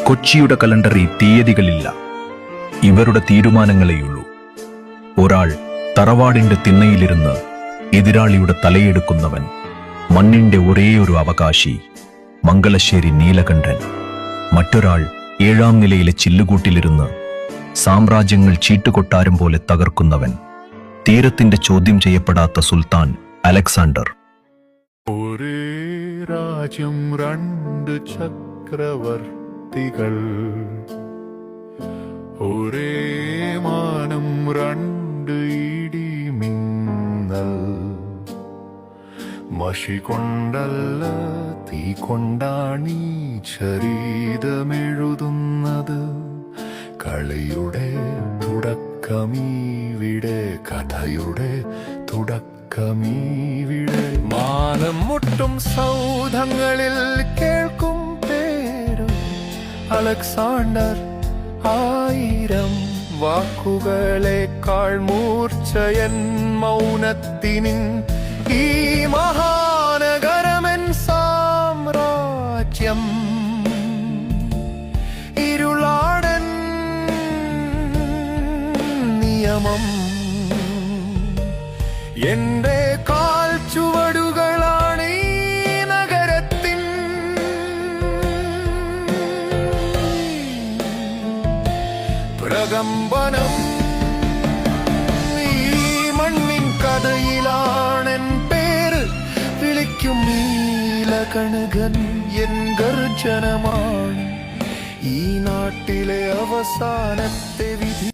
കൊച്ചിയുടെ കലണ്ടറിൽ തീയതികളില്ല, ഇവരുടെ തീരുമാനങ്ങളെയുള്ളൂ. ഒരാൾ തറവാടിന്റെ തിണ്ണയിലിരുന്ന് എതിരാളിയുടെ തലയെടുക്കുന്നവൻ, മണ്ണിന്റെ ഒരേയൊരു അവകാശി മംഗലശ്ശേരി നീലകണ്ഠൻ. മറ്റൊരാൾ 7-ാം നിലയിലെ ചില്ലുകൂട്ടിലിരുന്ന് സാമ്രാജ്യങ്ങൾ ചീട്ടുകൊട്ടാരം പോലെ തകർക്കുന്നവൻ, തീരത്തിന്റെ ചോദ്യം ചെയ്യപ്പെടാത്ത സുൽത്താൻ അലക്സാണ്ടർ. ഒരേ രാജ്യം, 2 ചക്രവർത്തികൾ, ഒരേ മാനം, 2 ഇടിമിന്നൽ. മഷി കൊണ്ടല്ല തീ കൊണ്ടാണീ ചരിതമെഴുതുന്നത്. കളിയുടെ തുടക്കമീവിടെ, കഥയുടെ തുടക്കമീവിടെ. മാനം മുട്ടും സൗധങ്ങളിൽ കേൾക്കും പേര് അലക്സാണ്ടർ. 1000 വാക്കുകളേക്കാൾ മൂർച്ചയൻ മൗനത്തിനിൻ. ഈ മഹാനഗരമെൻ സാമ്രാജ്യം, ഇരുളാടൻ നിയമം. എന്റെ കാൽ ചുവടുകളാണ് ഈ നഗരത്തിൻ പ്രകമ്പനം. ഈ മണ്ണിൻ കഥയിലാണെൻ പേര് വിളിക്കും നീലകണ്ഠൻ. എൻ ഗർജനമാണ് ഈ നാട്ടിലെ അവസാനത്തെ വിധി.